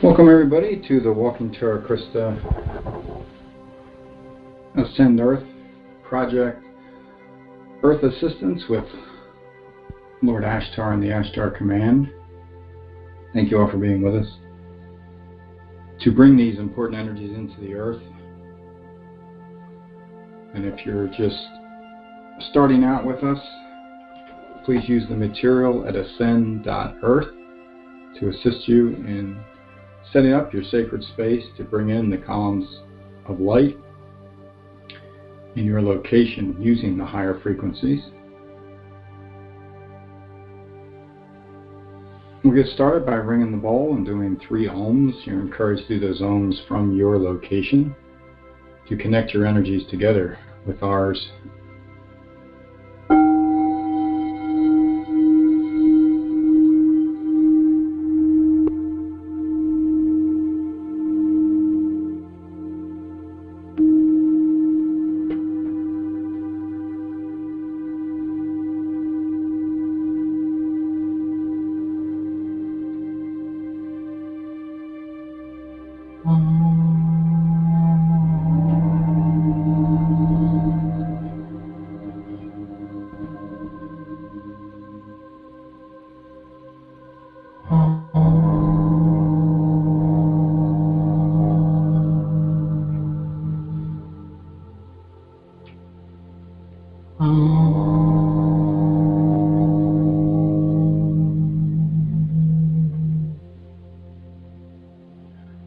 Welcome everybody to the Walking Terra Christa Ascend.Earth project, Earth Assistance with Lord Ashtar and the Ashtar Command. Thank you all for being with us to bring these important energies into the Earth. And if you're just starting out with us, please use the material at Ascend.Earth to assist you in setting up your sacred space to bring in the columns of light in your location using the higher frequencies. We'll get started by ringing the bowl and doing 3 ohms. You're encouraged to do those ohms from your location to connect your energies together with ours.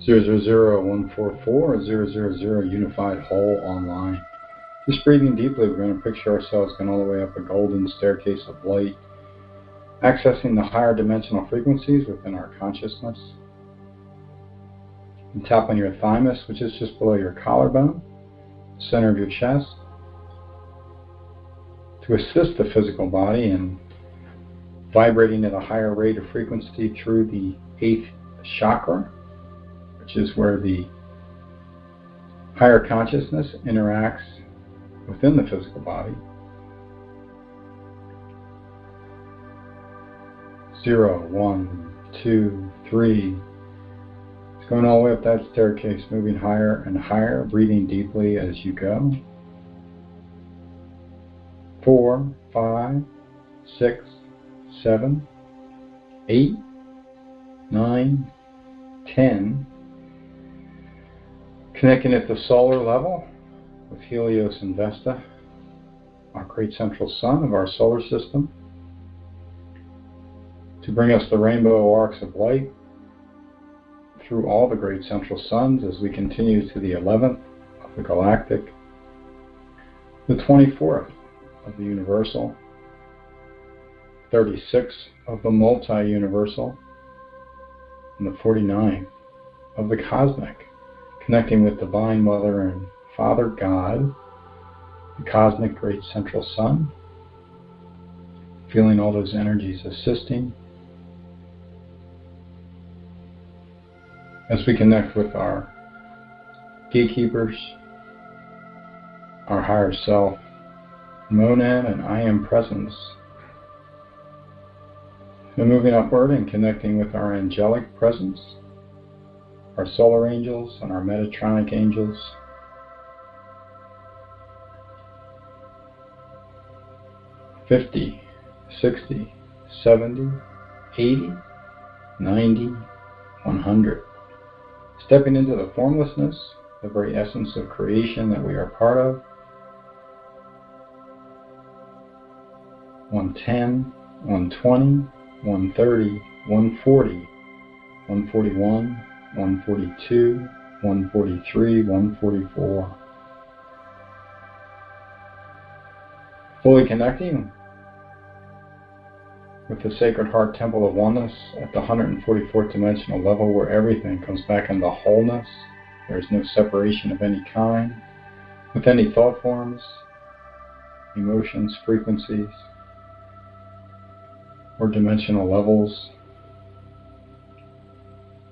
Zero zero 144 000 Unified Whole Online. Just breathing deeply, we're going to picture ourselves going all the way up a golden staircase of light, accessing the higher dimensional frequencies within our consciousness. And tap on your thymus, which is just below your collarbone, center of your chest, to assist the physical body in vibrating at a higher rate of frequency through the 8th chakra, which is where the higher consciousness interacts within the physical body. 0, 1, 2, 3. It's going all the way up that staircase, moving higher and higher, breathing deeply as you go. 4, 5, 6, 7, 8, 9, 10. Connecting at the solar level with Helios and Vesta, our great central sun of our solar system, to bring us the rainbow arcs of light through all the great central suns as we continue to the 11th of the galactic, the 24th of the universal, 36th of the multi-universal, and the 49th of the cosmic, connecting with Divine Mother and Father God, the cosmic great central sun, feeling all those energies assisting as we connect with our gatekeepers, our higher self, monad and I am presence. And moving upward and connecting with our angelic presence, our solar angels and our Metatronic angels. $50, 60, 70, 80, 90, 100. Stepping into the formlessness, the very essence of creation that we are part of. 110, 120, 130, 140, 141, 142, 143, 144. Fully connecting with the Sacred Heart Temple of Oneness at the 144th dimensional level, where everything comes back into wholeness. There is no separation of any kind with any thought forms, emotions, frequencies, or dimensional levels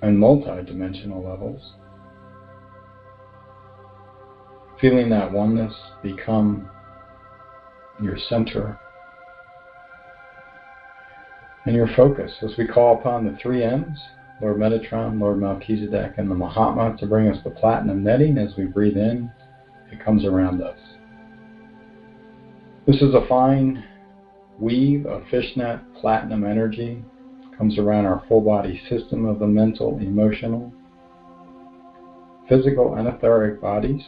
and multi-dimensional levels. Feeling that oneness become your center and your focus as we call upon the 3 M's, Lord Metatron, Lord Melchizedek, and the Mahatma to bring us the platinum netting. As we breathe in, it comes around us. This is a fine weave of fishnet platinum energy. It comes around our full body system of the mental, emotional, physical, and etheric bodies.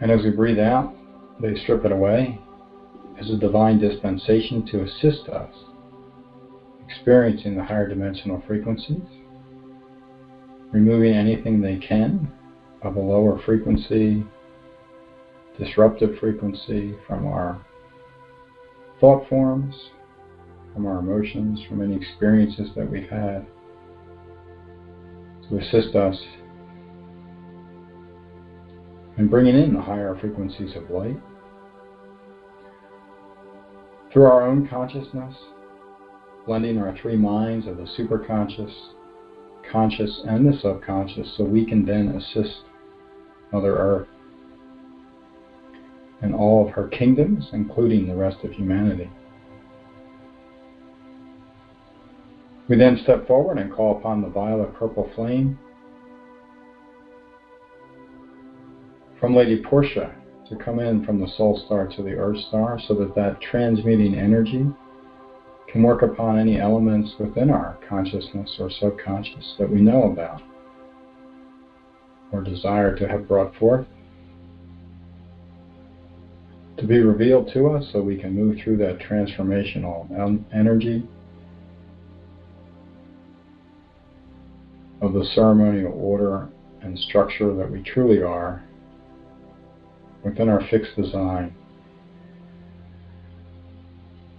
And as we breathe out, they strip it away as a divine dispensation to assist us experiencing the higher dimensional frequencies, removing anything they can of a lower frequency, disruptive frequency from our thought forms, from our emotions, from any experiences that we've had, to assist us in bringing in the higher frequencies of light through our own consciousness, blending our 3 minds of the superconscious, conscious, and the subconscious, so we can then assist Mother Earth and all of her kingdoms, including the rest of humanity. We then step forward and call upon the violet purple flame from Lady Portia to come in from the Soul Star to the Earth Star, so that that transmuting energy can work upon any elements within our consciousness or subconscious that we know about or desire to have brought forth, to be revealed to us so we can move through that transformational energy of the ceremonial order and structure that we truly are within our fixed design.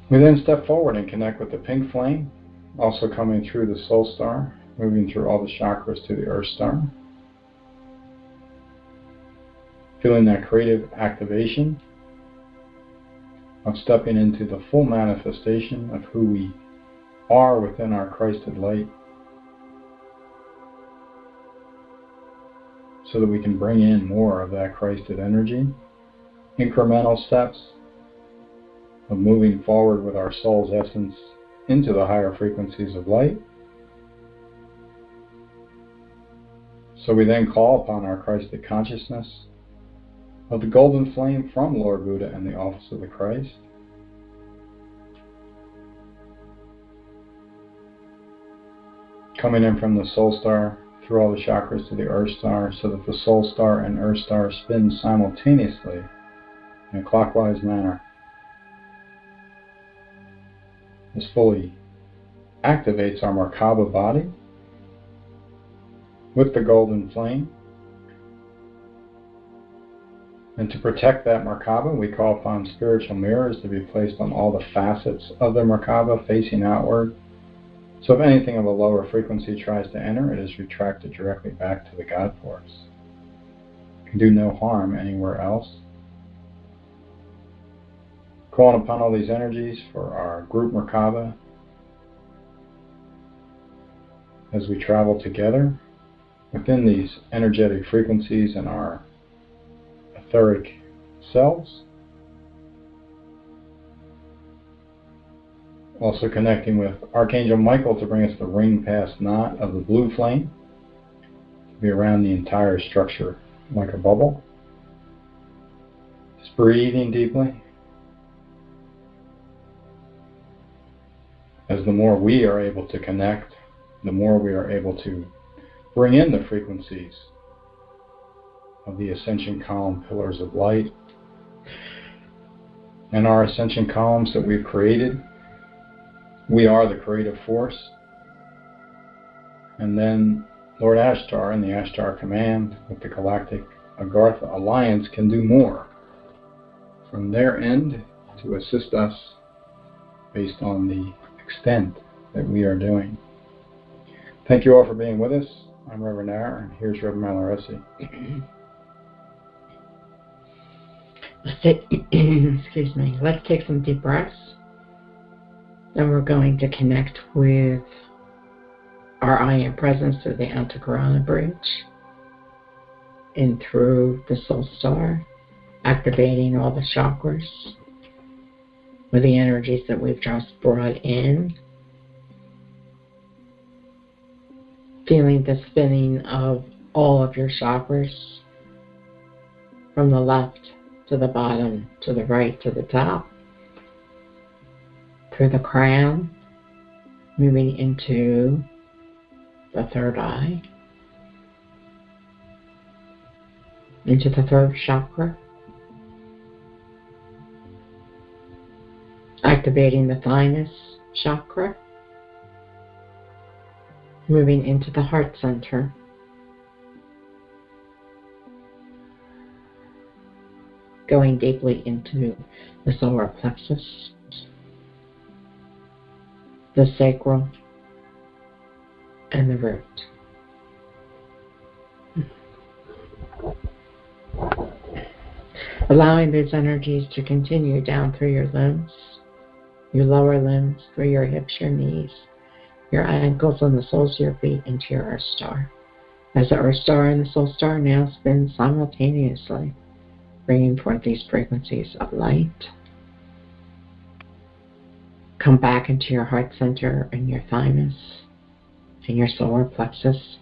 We then step forward and connect with the pink flame, also coming through the Soul Star, moving through all the chakras to the Earth Star. Feeling that creative activation of stepping into the full manifestation of who we are within our Christed light, so that we can bring in more of that Christed energy. Incremental steps of moving forward with our soul's essence into the higher frequencies of light. So we then call upon our Christed consciousness of the golden flame from Lord Buddha and the Office of the Christ, coming in from the Soul Star through all the chakras to the Earth Star, so that the Soul Star and Earth Star spin simultaneously in a clockwise manner. This fully activates our Merkaba body with the golden flame. And to protect that Merkaba, we call upon spiritual mirrors to be placed on all the facets of the Merkaba facing outward. So if anything of a lower frequency tries to enter, it is retracted directly back to the God Force. It can do no harm anywhere else. Calling upon all these energies for our group Merkaba as we travel together within these energetic frequencies in our etheric selves. Also connecting with Archangel Michael to bring us the ring past knot of the blue flame, to be around the entire structure like a bubble. Just breathing deeply. As the more we are able to connect, the more we are able to bring in the frequencies of the Ascension Column pillars of light and our Ascension columns that we've created. We are the creative force. And then Lord Ashtar and the Ashtar Command with the Galactic Agartha Alliance can do more from their end to assist us based on the extent that we are doing. Thank you all for being with us. I'm Reverend Ara, and here's Reverend Malaresi. Excuse me. Let's take some deep breaths. Then we're going to connect with our I Am Presence through the Antakarana Bridge and through the Soul Star, activating all the chakras. with the energies that we've just brought in. Feeling the spinning of all of your chakras from the left to the bottom, to the right, to the top, through the crown, moving into the third eye, into the third chakra, activating the thymus chakra, moving into the heart center, going deeply into the solar plexus, the sacral, and the root. Allowing these energies to continue down through your limbs, your lower limbs, through your hips, your knees, your ankles, and the soles of your feet into your Earth Star. As the Earth Star and the Soul Star now spin simultaneously, bringing forth these frequencies of light. Come back into your heart center and your thymus and your solar plexus,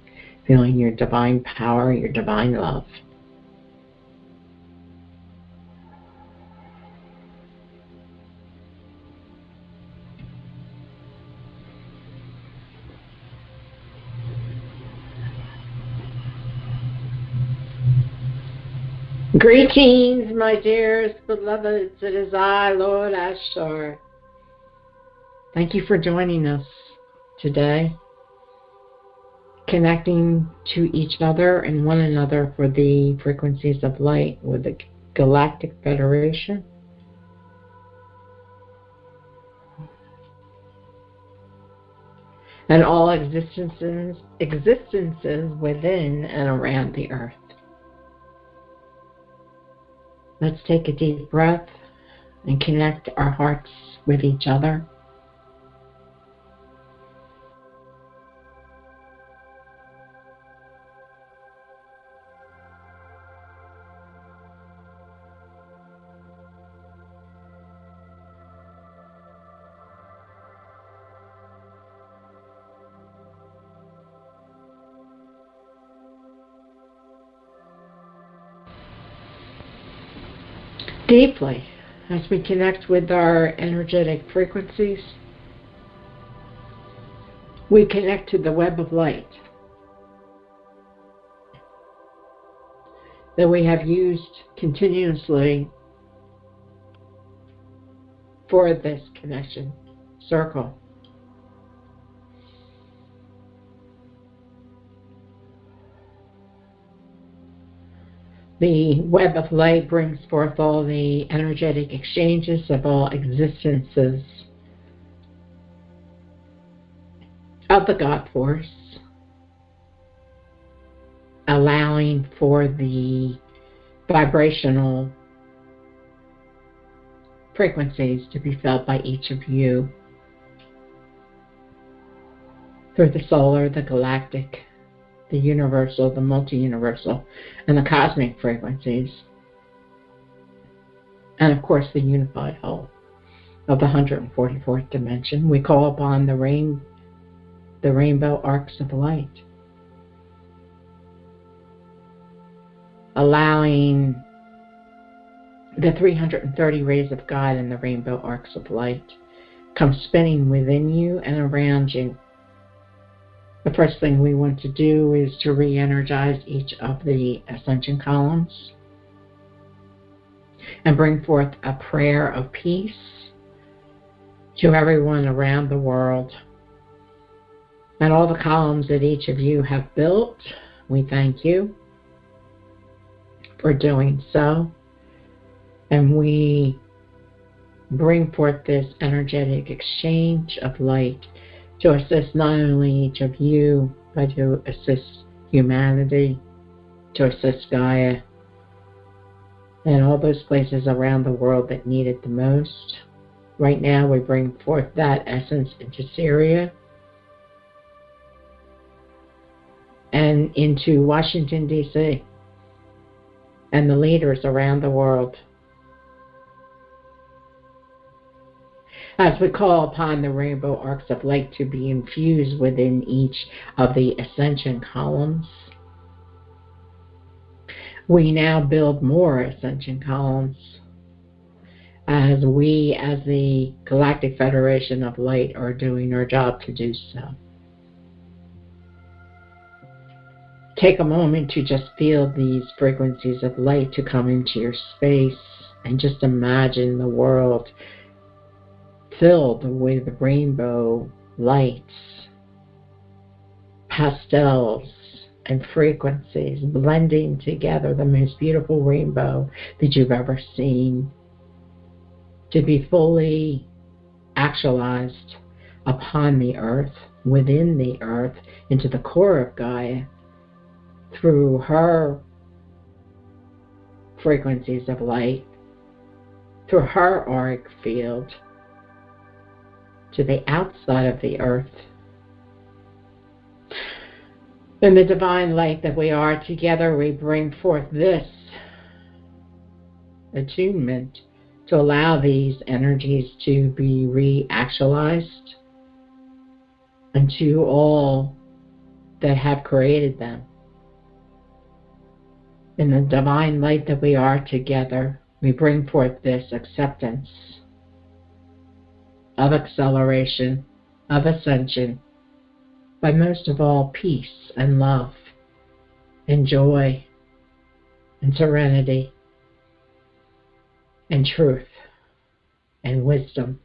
feeling your divine power, your divine love. Greetings, my dearest beloveds. It is I, Lord Ashtar. Thank you for joining us today, connecting to each other and one another for the frequencies of light with the Galactic Federation. And all existences within and around the Earth. Let's take a deep breath and connect our hearts with each other. Deeply, as we connect with our energetic frequencies, we connect to the web of light that we have used continuously for this connection circle. The web of light brings forth all the energetic exchanges of all existences of the God Force, allowing for the vibrational frequencies to be felt by each of you through the solar, the galactic, the universal, the multi-universal, and the cosmic frequencies, and of course the unified whole of the 144th dimension. We call upon the rainbow arcs of light, allowing the 330 rays of God in the rainbow arcs of light come spinning within you and around you. The first thing we want to do is to re-energize each of the Ascension columns and bring forth a prayer of peace to everyone around the world. And all the columns that each of you have built, we thank you for doing so. And we bring forth this energetic exchange of light to assist not only each of you, but to assist humanity, to assist Gaia, and all those places around the world that need it the most. Right now, we bring forth that essence into Syria and into Washington, D.C., and the leaders around the world. As we call upon the rainbow arcs of light to be infused within each of the ascension columns, we now build more ascension columns as we, as the Galactic Federation of Light, are doing our job to do so. Take a moment to just feel these frequencies of light to come into your space, and just imagine the world filled with rainbow lights, pastels, and frequencies blending together, the most beautiful rainbow that you've ever seen, to be fully actualized upon the earth, within the earth, into the core of Gaia, through her frequencies of light, through her auric field, to the outside of the earth. In the divine light that we are, together we bring forth this attunement to allow these energies to be re-actualized unto all that have created them. In the divine light that we are, together we bring forth this acceptance of acceleration, of ascension, but most of all, peace and love and joy and serenity and truth and wisdom.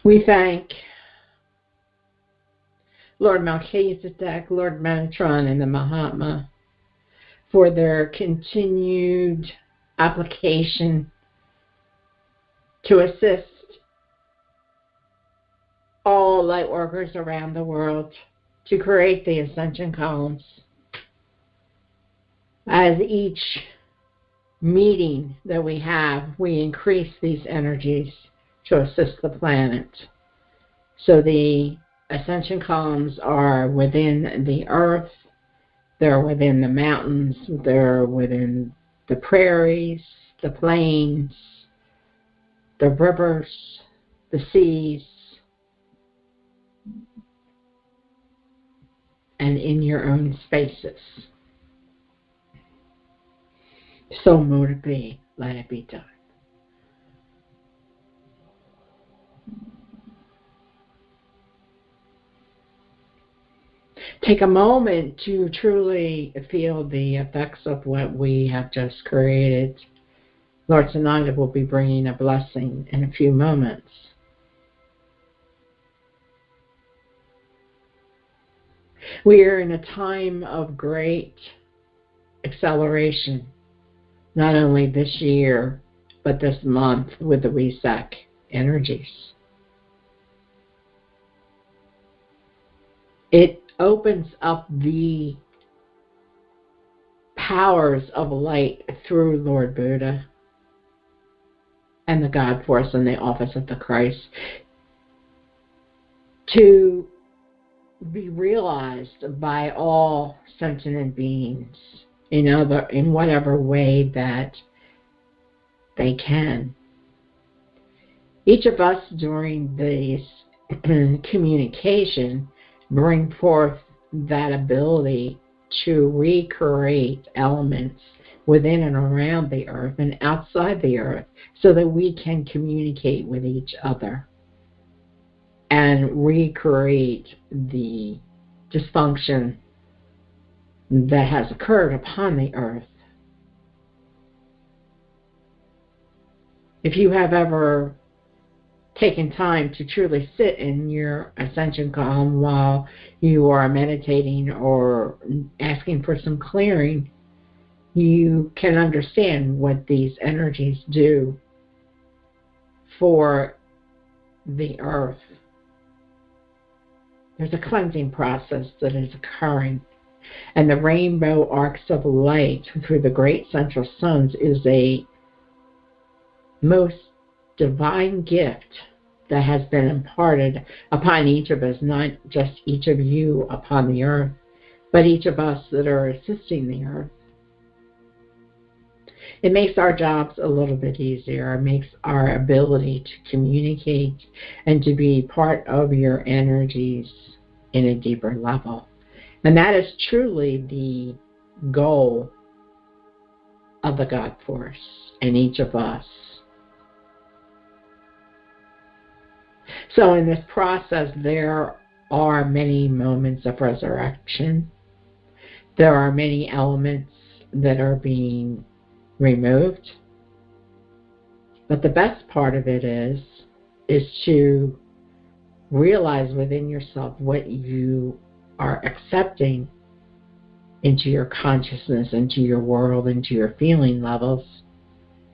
We thank Lord Melchizedek, Lord Metatron, and the Mahatma for their continued application to assist all light workers around the world to create the ascension columns. As each meeting that we have, we increase these energies to assist the planet. So the ascension columns are within the earth, they're within the mountains, they're within the prairies, the plains, the rivers, the seas, and in your own spaces. So mote it be, let it be done. Take a moment to truly feel the effects of what we have just created. Lord Sananda will be bringing a blessing in a few moments. We are in a time of great acceleration, not only this year, but this month with the WESAC energies. It opens up the powers of light through Lord Buddha and the God Force and the Office of the Christ to be realized by all sentient beings in whatever way that they can. Each of us during this communication bring forth that ability to recreate elements within and around the earth and outside the earth so that we can communicate with each other and recreate the dysfunction that has occurred upon the earth. If you have ever taken time to truly sit in your ascension calm while you are meditating or asking for some clearing, you can understand what these energies do for the earth. There's a cleansing process that is occurring, and the rainbow arcs of light through the great central suns is a most divine gift that has been imparted upon each of us, not just each of you upon the earth, but each of us that are assisting the earth. It makes our jobs a little bit easier. It makes our ability to communicate and to be part of your energies in a deeper level. And that is truly the goal of the God Force in each of us. So in this process, there are many moments of resurrection. There are many elements that are being removed. But the best part of it is to realize within yourself what you are accepting into your consciousness, into your world, into your feeling levels,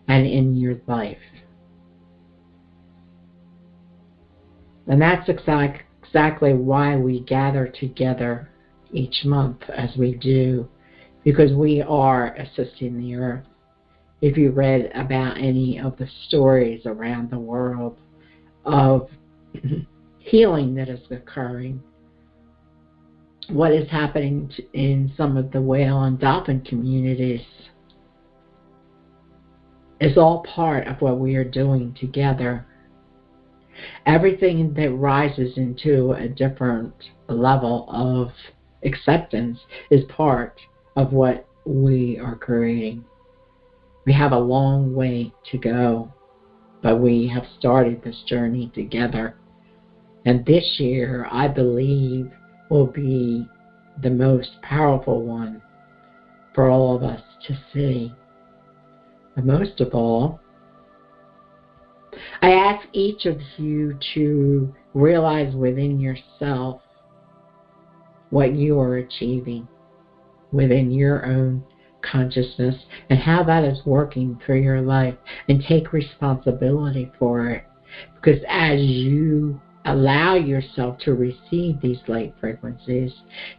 and in your life. And that's exactly why we gather together each month as we do, because we are assisting the earth. If you read about any of the stories around the world of healing that is occurring, what is happening in some of the whale and dolphin communities is all part of what we are doing together. Everything that rises into a different level of acceptance is part of what we are creating. We have a long way to go, but we have started this journey together. And this year, I believe, will be the most powerful one for all of us to see. But most of all, I ask each of you to realize within yourself what you are achieving within your own consciousness and how that is working through your life, and take responsibility for it. Because as you allow yourself to receive these light frequencies,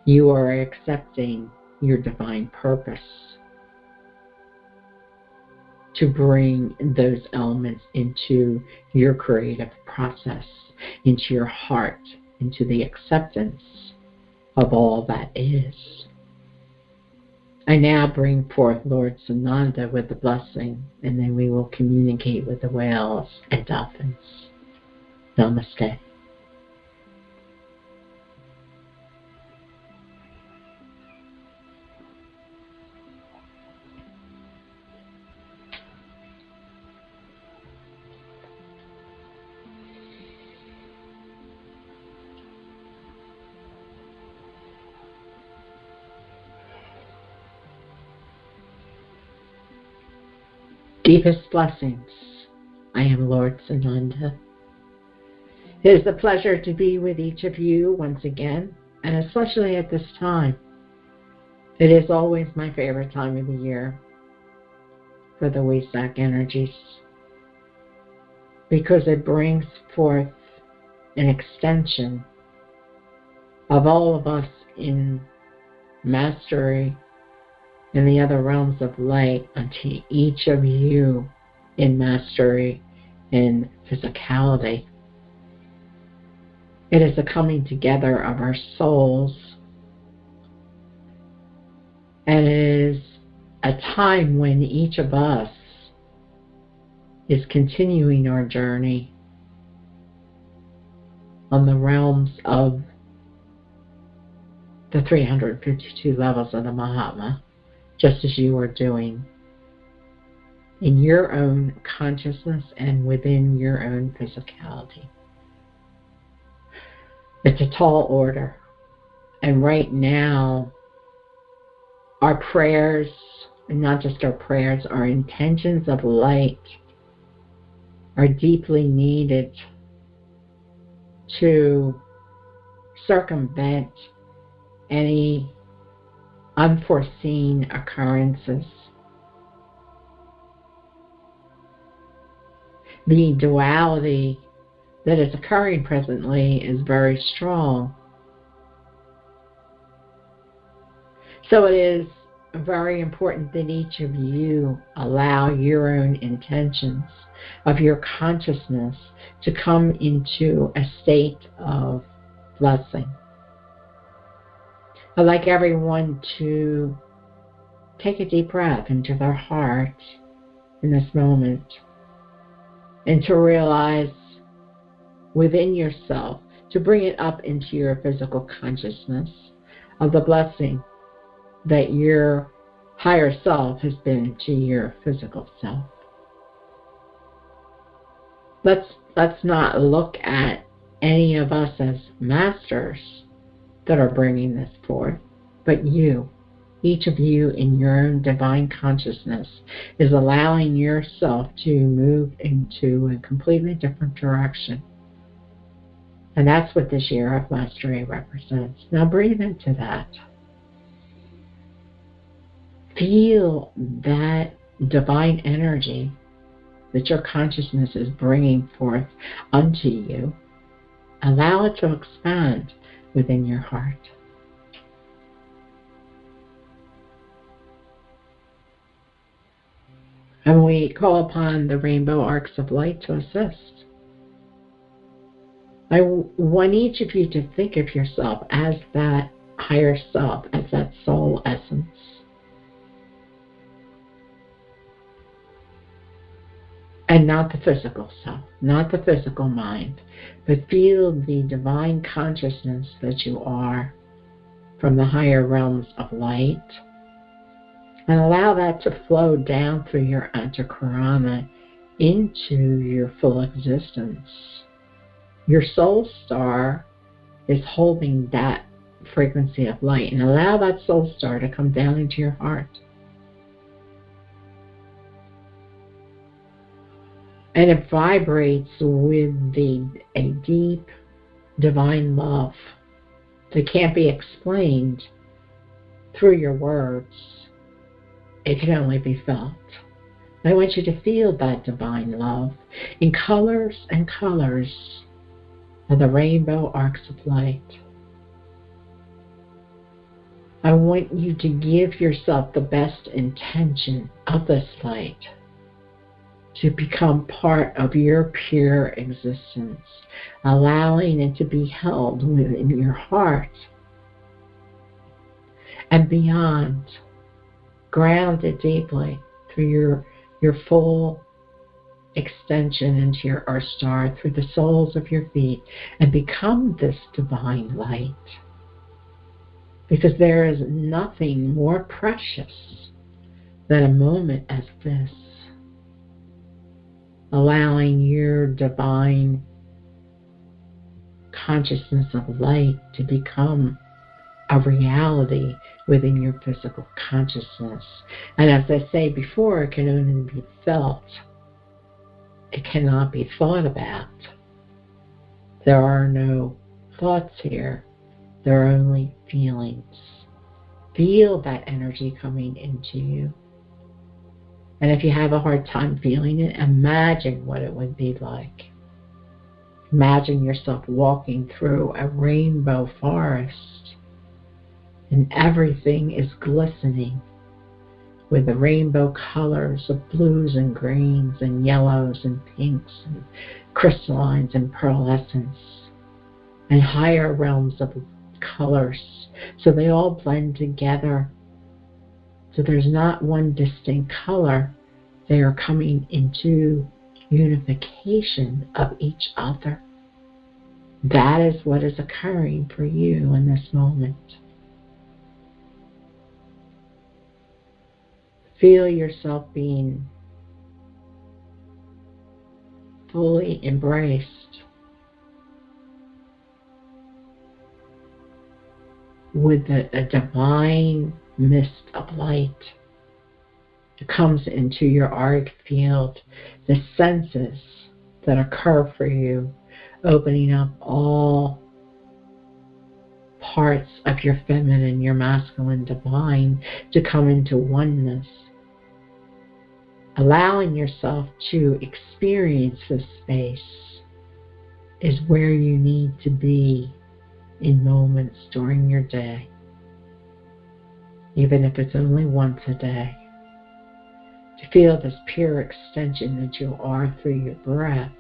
you are accepting your divine purpose to bring those elements into your creative process, into your heart, into the acceptance of all that is. I now bring forth Lord Sananda with the blessing, and then we will communicate with the whales and dolphins. Namaste. Deepest blessings. I am Lord Sananda. It is a pleasure to be with each of you once again, and especially at this time. It is always my favorite time of the year for the Wesak energies, because it brings forth an extension of all of us in mastery in the other realms of light unto each of you in mastery in physicality. It is a coming together of our souls, and it is a time when each of us is continuing our journey on the realms of the 352 levels of the Mahatma, just as you are doing in your own consciousness and within your own physicality. It's a tall order. And right now, our prayers, and not just our prayers, our intentions of light are deeply needed to circumvent any unforeseen occurrences. The duality that is occurring presently is very strong. So it is very important that each of you allow your own intentions of your consciousness to come into a state of blessing. I'd like everyone to take a deep breath into their heart in this moment and to realize within yourself, to bring it up into your physical consciousness of the blessing that your higher self has been to your physical self. Let's not look at any of us as masters that are bringing this forth, but you, each of you in your own divine consciousness, is allowing yourself to move into a completely different direction. And that's what this year of mastery represents. Now breathe into that. Feel that divine energy that your consciousness is bringing forth unto you. Allow it to expand within your heart. And we call upon the rainbow arcs of light to assist. I want each of you to think of yourself as that higher self, as that soul essence. And not the physical self, not the physical mind, but feel the divine consciousness that you are from the higher realms of light. And allow that to flow down through your antakarana into your full existence. Your soul star is holding that frequency of light, and allow that soul star to come down into your heart. And it vibrates with a deep divine love that can't be explained through your words. It can only be felt. I want you to feel that divine love in colors and colors of the rainbow arcs of light. I want you to give yourself the best intention of this light to become part of your pure existence, allowing it to be held within your heart and beyond, grounded deeply through your full extension into your earth star, through the soles of your feet, and become this divine light. Because there is nothing more precious than a moment as this, allowing your divine consciousness of light to become a reality within your physical consciousness. And as I say before, it can only be felt. It cannot be thought about. There are no thoughts here. There are only feelings. Feel that energy coming into you. And if you have a hard time feeling it, imagine what it would be like. Imagine yourself walking through a rainbow forest, and everything is glistening with the rainbow colors of blues and greens and yellows and pinks and crystallines and pearlescence and higher realms of colors. So they all blend together. So there's not one distinct color. They are coming into unification of each other. That is what is occurring for you in this moment. Feel yourself being fully embraced with a divine mist of light. It comes into your auric field, the senses that occur for you, opening up all parts of your feminine, your masculine, divine to come into oneness. Allowing yourself to experience this space is where you need to be in moments during your day, even if it's only once a day, to feel this pure extension that you are through your breath.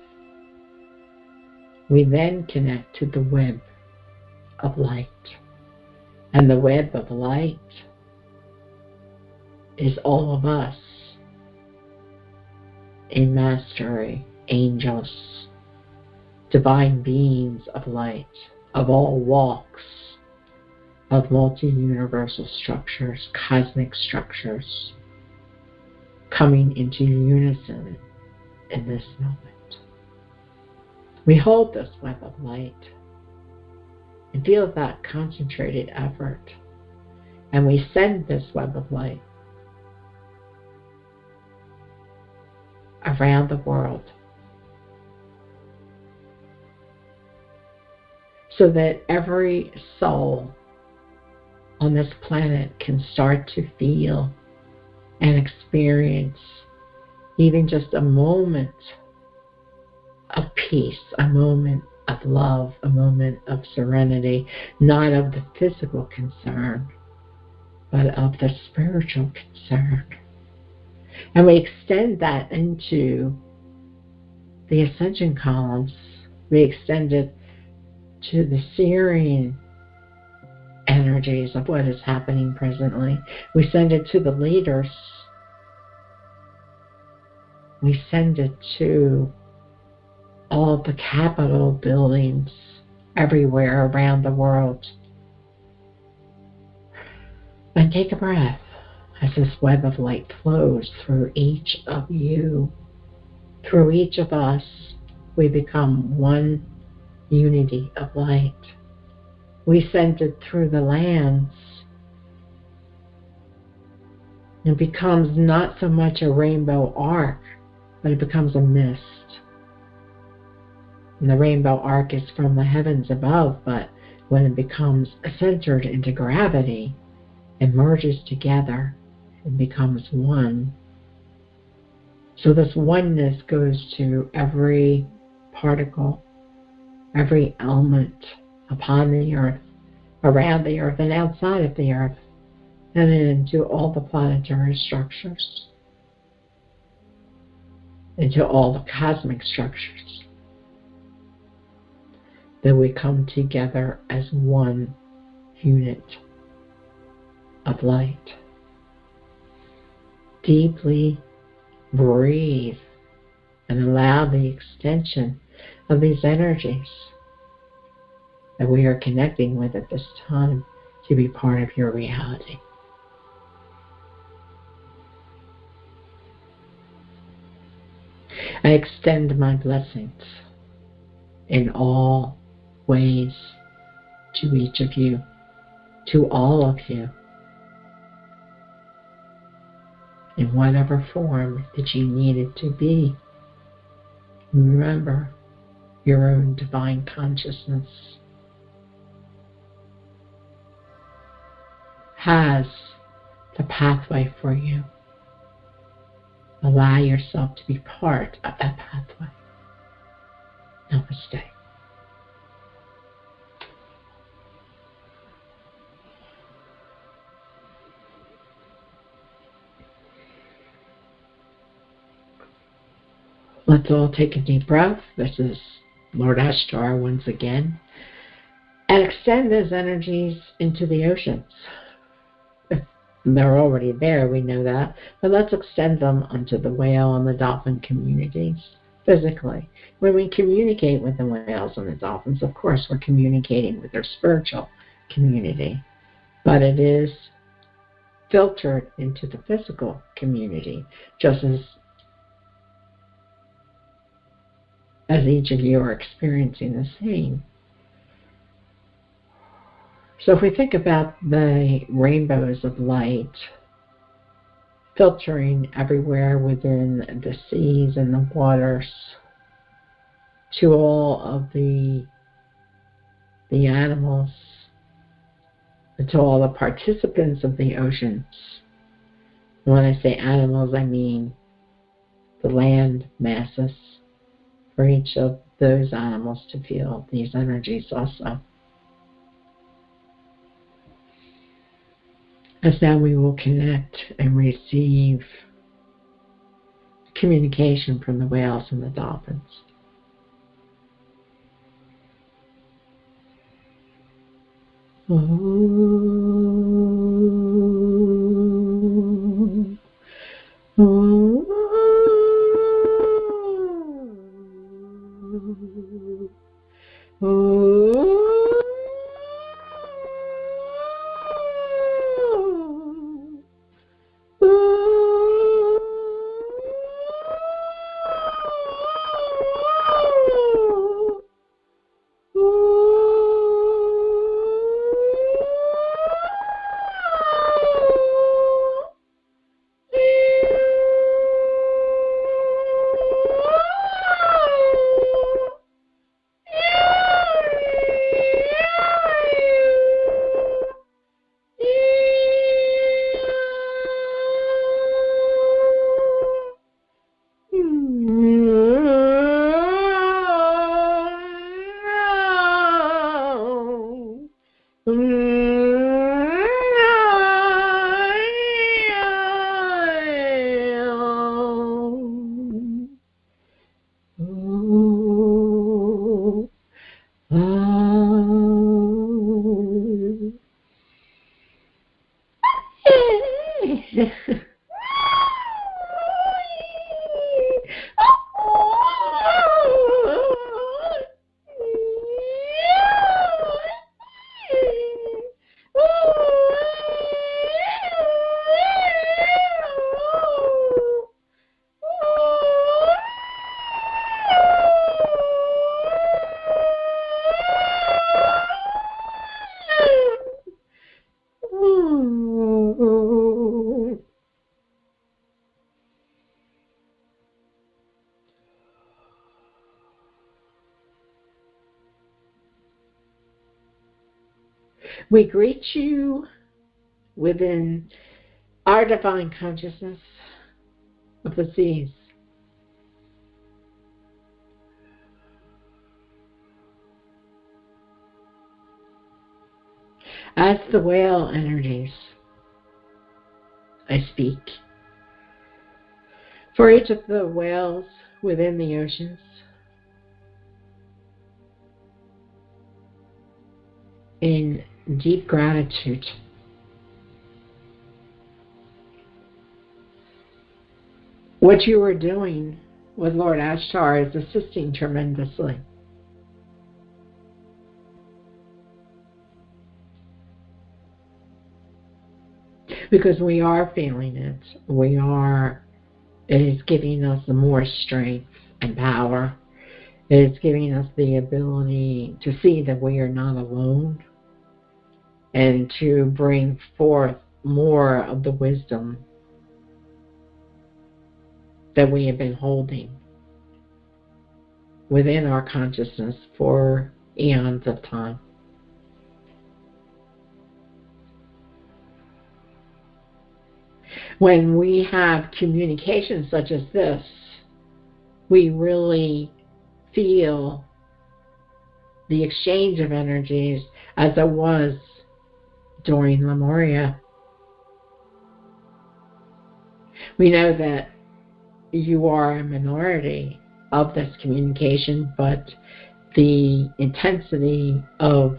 We then connect to the web of light. And the web of light is all of us in mastery, angels, divine beings of light, of all walks, of multi-universal structures, cosmic structures, coming into unison in this moment. We hold this web of light and feel that concentrated effort, and we send this web of light around the world so that every soul on this planet can start to feel and experience even just a moment of peace, a moment of love, a moment of serenity, not of the physical concern, but of the spiritual concern. And we extend that into the Ascension columns. We extend it to the searing energies of what is happening presently. We send it to the leaders. We send it to all of the Capitol buildings everywhere around the world. And take a breath as this web of light flows through each of you. Through each of us, we become one unity of light. We send it through the lands. It becomes not so much a rainbow arc, but it becomes a mist. And the rainbow arc is from the heavens above, but when it becomes centered into gravity, it merges together and becomes one. So this oneness goes to every particle, every element upon the earth, around the earth and outside of the earth, and into all the planetary structures, into all the cosmic structures, that we come together as one unit of light. Deeply breathe and allow the extension of these energies that we are connecting with at this time to be part of your reality. I extend my blessings in all ways to each of you, to all of you, in whatever form that you need it to be. Remember, your own divine consciousness has the pathway for you. Allow yourself to be part of that pathway. Namaste. Let's all take a deep breath. This is Lord Ashtar once again. And extend those energies into the oceans. They're already there, we know that. But let's extend them onto the whale and the dolphin communities physically. When we communicate with the whales and the dolphins, of course, we're communicating with their spiritual community. But it is filtered into the physical community, just as each of you are experiencing the same. So if we think about the rainbows of light filtering everywhere within the seas and the waters, to all of the animals, and to all the participants of the oceans. And when I say animals, I mean the land masses, for each of those animals to feel these energies also. As now we will connect and receive communication from the whales and the dolphins. We greet you within our divine consciousness of the seas. As the whale energies, I speak for each of the whales within the oceans. In deep gratitude. What you are doing with Lord Ashtar is assisting tremendously. Because we are feeling it. It is giving us more strength and power. It is giving us the ability to see that we are not alone and to bring forth more of the wisdom that we have been holding within our consciousness for eons of time. When we have communication such as this, we really feel the exchange of energies as it was during Lemuria. We know that you are a minority of this communication, but the intensity of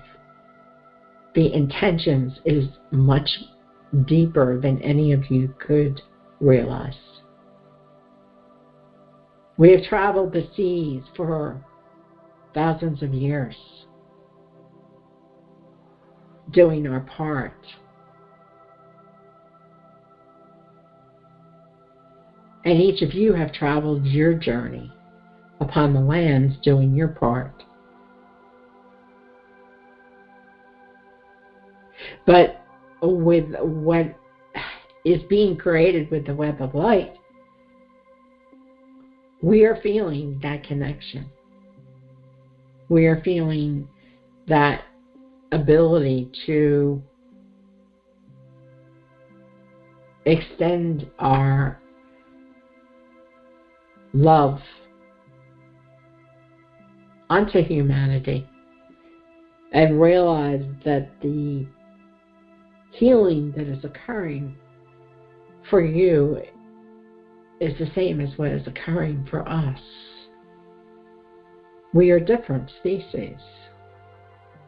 the intentions is much deeper than any of you could realize. We have traveled the seas for thousands of years, doing our part And each of you have traveled your journey upon the lands doing your part. But with what is being created with the web of light, we are feeling that connection. We are feeling that ability to extend our love onto humanity and realize that the healing that is occurring for you is the same as what is occurring for us. We are different species,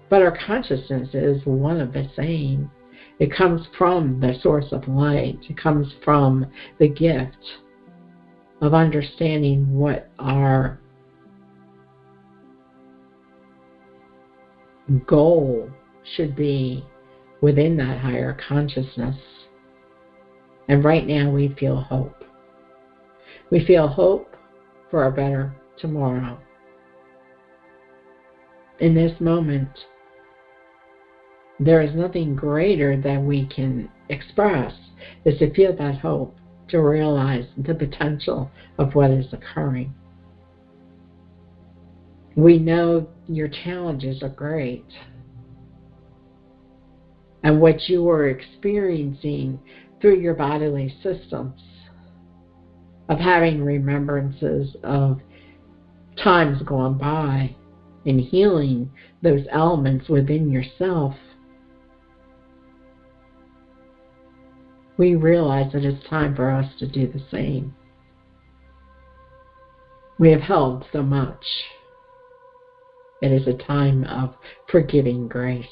but our consciousness is one of the same. It comes from the source of light. It comes from the gift of understanding what our goal should be within that higher consciousness. And right now we feel hope. We feel hope for a better tomorrow. In this moment, there is nothing greater that we can express is to feel that hope, to realize the potential of what is occurring. We know your challenges are great. And what you are experiencing through your bodily systems, of having remembrances of times gone by and healing those elements within yourself, we realize that it's time for us to do the same. We have held so much. It is a time of forgiving grace.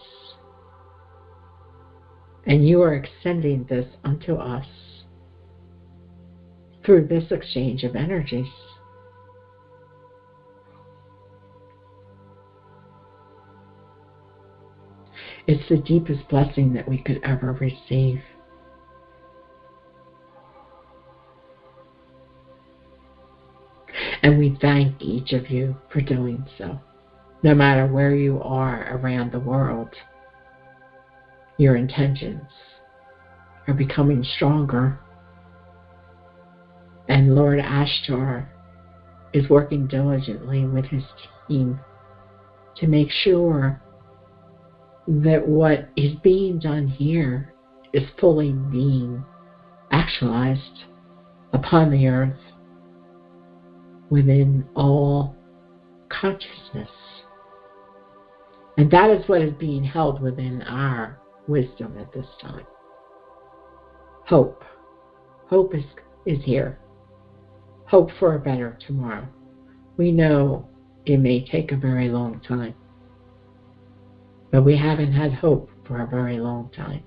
And you are extending this unto us through this exchange of energies. It's the deepest blessing that we could ever receive. And we thank each of you for doing so. No matter where you are around the world, your intentions are becoming stronger. And Lord Ashtar is working diligently with his team to make sure that what is being done here is fully being actualized upon the earth within all consciousness. And that is what is being held within our wisdom at this time. Hope. Hope is here. Hope for a better tomorrow. We know it may take a very long time, but we haven't had hope for a very long time.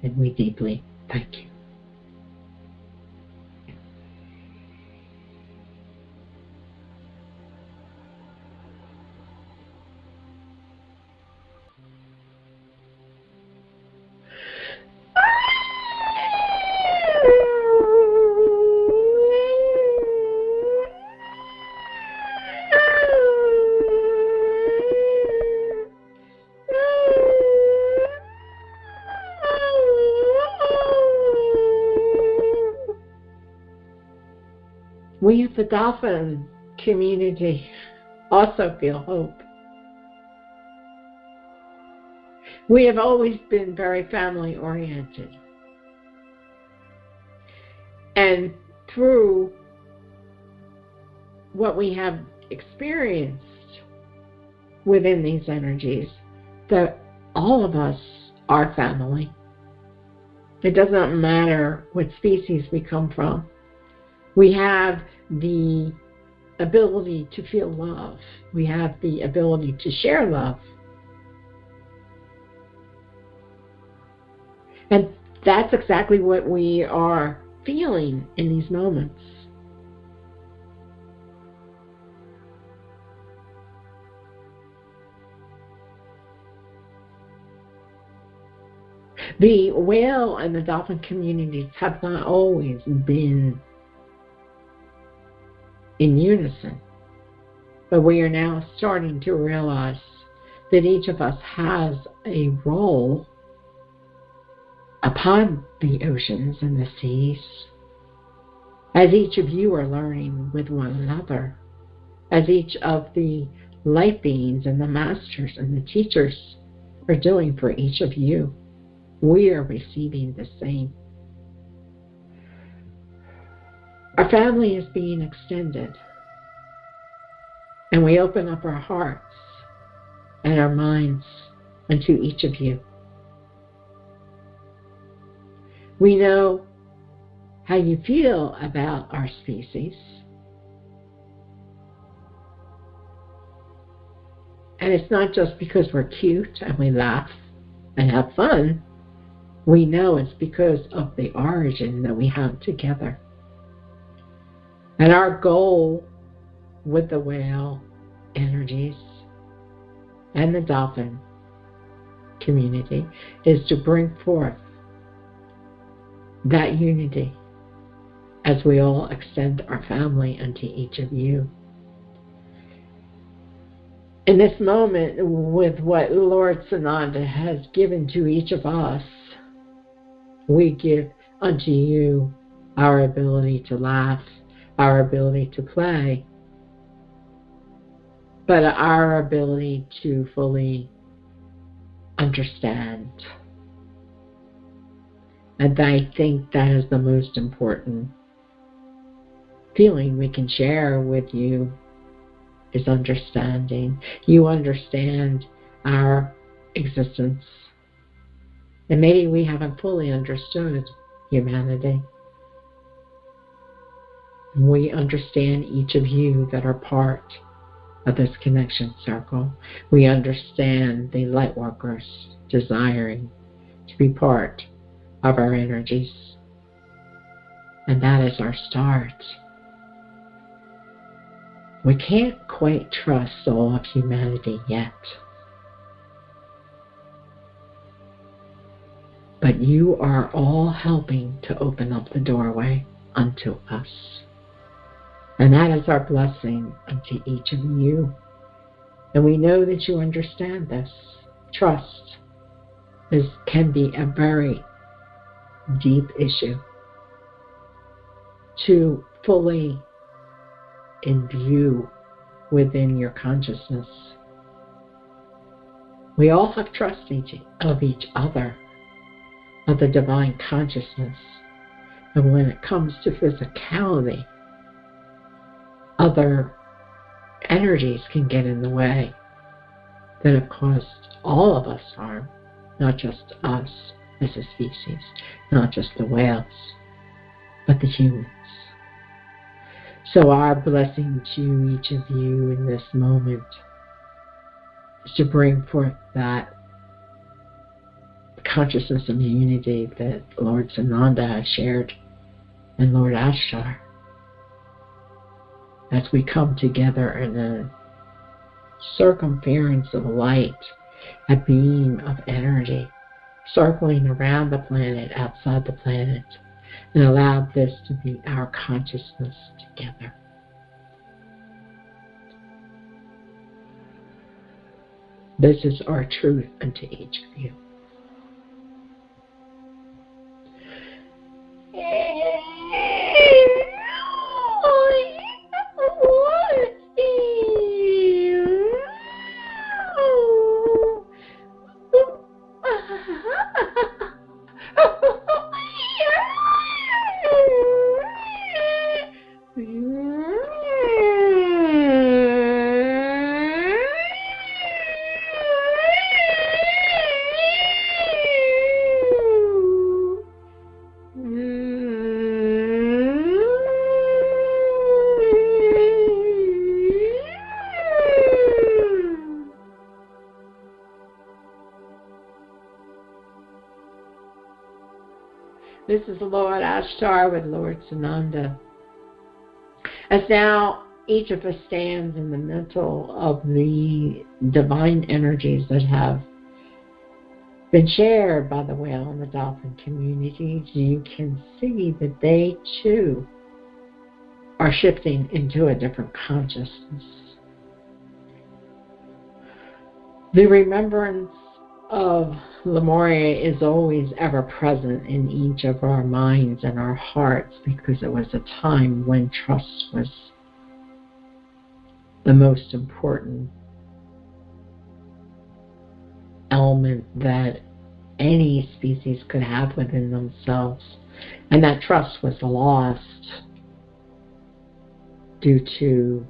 And we deeply thank you. We at the dolphin community also feel hope. We have always been very family oriented. And through what we have experienced within these energies, that all of us are family. It does not matter what species we come from. We have the ability to feel love. We have the ability to share love. And that's exactly what we are feeling in these moments. The whale and the dolphin communities have not always been in unison, but we are now starting to realize that each of us has a role upon the oceans and the seas, as each of you are learning with one another, as each of the light beings and the masters and the teachers are doing for each of you. We are receiving the same. Our family is being extended, and we open up our hearts and our minds unto each of you. We know how you feel about our species, and it's not just because we're cute and we laugh and have fun. We know it's because of the origin that we have together. And our goal with the whale energies and the dolphin community is to bring forth that unity as we all extend our family unto each of you. In this moment, with what Lord Sananda has given to each of us, we give unto you our ability to laugh, our ability to play, but our ability to fully understand. And I think that is the most important feeling we can share with you, is understanding. You understand our existence. And maybe we haven't fully understood humanity. We understand each of you that are part of this connection circle. We understand the light workers desiring to be part of our energies. And that is our start. We can't quite trust all of humanity yet. But you are all helping to open up the doorway unto us. And that is our blessing unto each of you. And we know that you understand this. Trust can be a very deep issue to fully imbue within your consciousness. We all have trust of each other, of the divine consciousness. And when it comes to physicality, other energies can get in the way that have caused all of us harm, not just us as a species, not just the whales, but the humans. So our blessing to each of you in this moment is to bring forth that consciousness of unity that Lord Sananda has shared and Lord Ashtar, as we come together in a circumference of light, a beam of energy circling around the planet, outside the planet, and allow this to be our consciousness together. This is our truth unto each of you. This is Lord Ashtar with Lord Sananda. As now each of us stands in the middle of the divine energies that have been shared by the whale and the dolphin communities, you can see that they too are shifting into a different consciousness. The remembrance of Lemuria is always ever present in each of our minds and our hearts, because it was a time when trust was the most important element that any species could have within themselves. And that trust was lost due to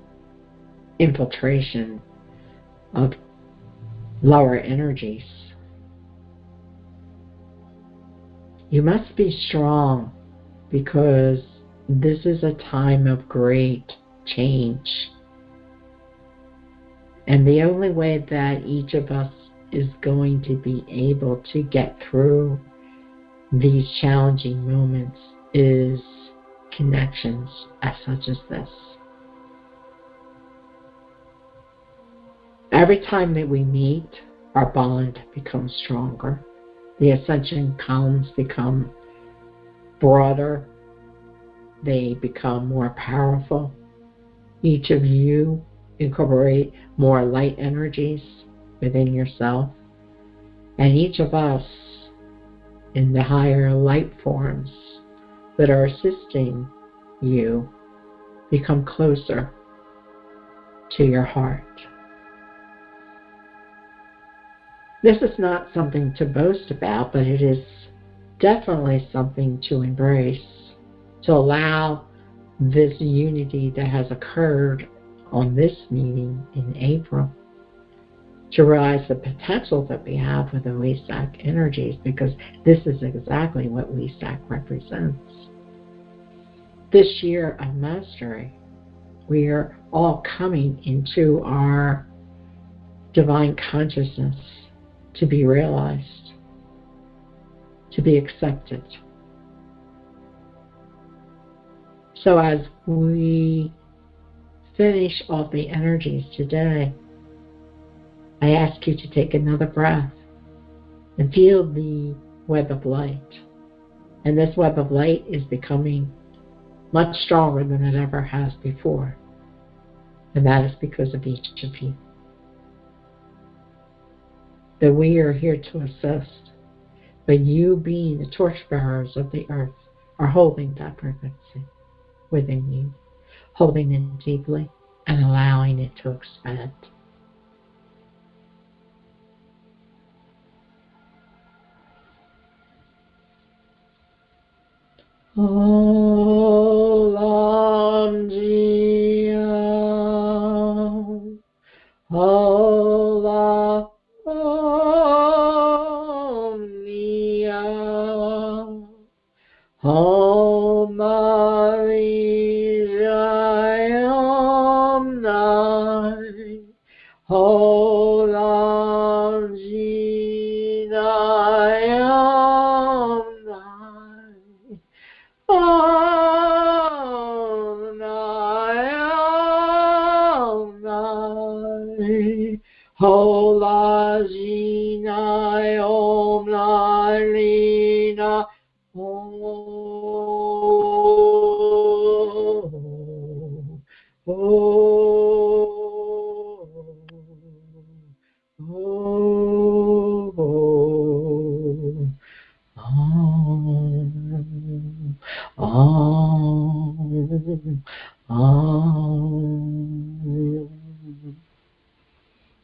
infiltration of lower energies. You must be strong, because this is a time of great change. And the only way that each of us is going to be able to get through these challenging moments is connections as such as this. Every time that we meet, our bond becomes stronger. The ascension columns become broader. They become more powerful. Each of you incorporate more light energies within yourself. And each of us in the higher light forms that are assisting you become closer to your heart. This is not something to boast about, but it is definitely something to embrace, to allow this unity that has occurred on this meeting in April, to realize the potential that we have with the WESAC energies, because this is exactly what WESAC represents. This year of mastery, we are all coming into our divine consciousness to be realized, to be accepted. So as we finish off the energies today, I ask you to take another breath and feel the web of light. And this web of light is becoming much stronger than it ever has before. And that is because of each of you. That we are here to assist, but you, being the torchbearers of the earth, are holding that frequency within you, holding it deeply and allowing it to expand. Olam Jiyam, Olam Niyam, Om Mani Jayam Nai, Olam Jinayam Nai, Om Nayam Nai, Hola Jinai Om Nalina,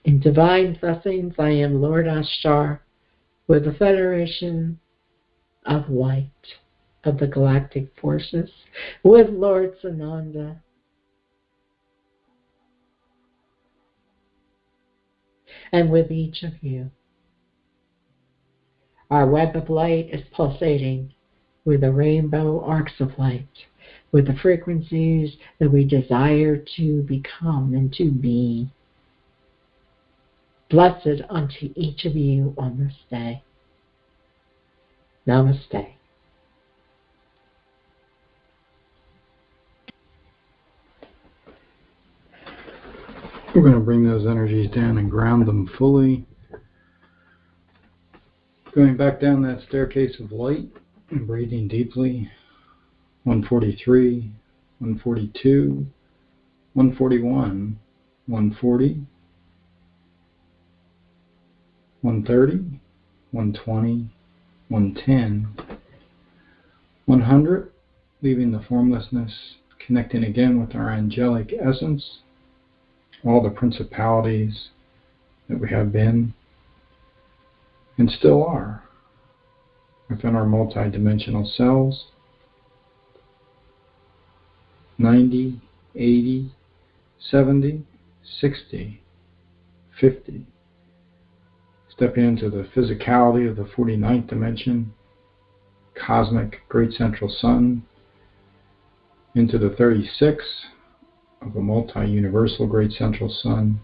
In divine blessings, I am Lord Ashtar with the Federation of Light of the Galactic Forces, with Lord Sananda, and with each of you. Our web of light is pulsating with the rainbow arcs of light, with the frequencies that we desire to become and to be. Blessed unto each of you on this day. Namaste. We're going to bring those energies down and ground them fully. Going back down that staircase of light and breathing deeply. 143, 142, 141, 140, 130, 120, 110, 100, leaving the formlessness, connecting again with our angelic essence, all the principalities that we have been and still are within our multidimensional selves. 90, 80, 70, 60, 50. Stepping into the physicality of the 49th dimension, cosmic great central sun, into the 36 of a multi-universal great central sun,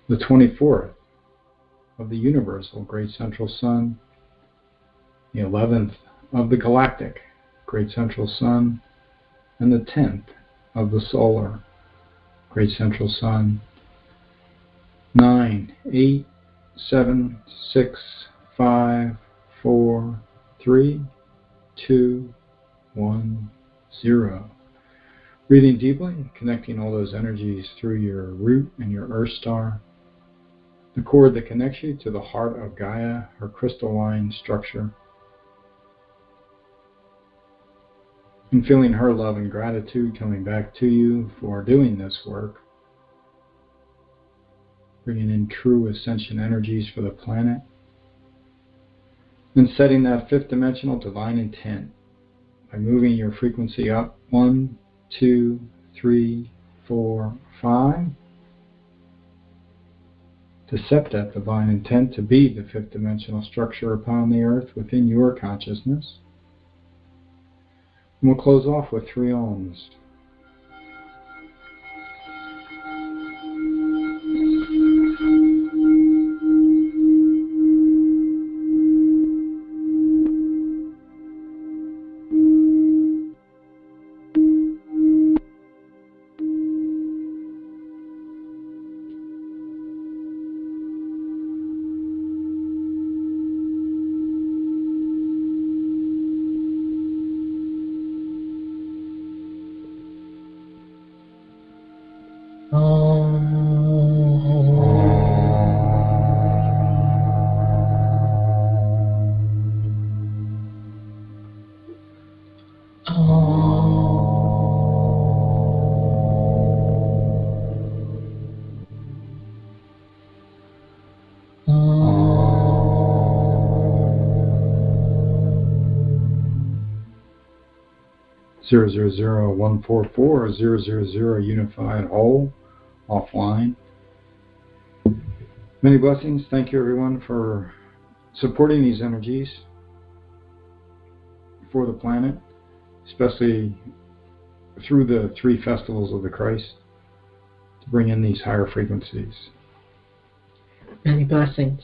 the 24th of the universal great central sun, the 11th of the galactic great central sun, and the 10th of the solar great central sun. 9, 8, 7, 6, 5, 4, 3, 2, 1, 0. Breathing deeply, connecting all those energies through your root and your earth star, the cord that connects you to the heart of Gaia, her crystalline structure, and feeling her love and gratitude coming back to you for doing this work, bringing in true ascension energies for the planet, and setting that fifth dimensional divine intent by moving your frequency up 1, 2, 3, 4, 5, to set that divine intent to be the fifth dimensional structure upon the earth within your consciousness. And we'll close off with 3 ohms. Zero zero zero 144 000 unified whole offline. Many blessings. Thank you everyone for supporting these energies for the planet, especially through the 3 festivals of the Christ, to bring in these higher frequencies. Many blessings.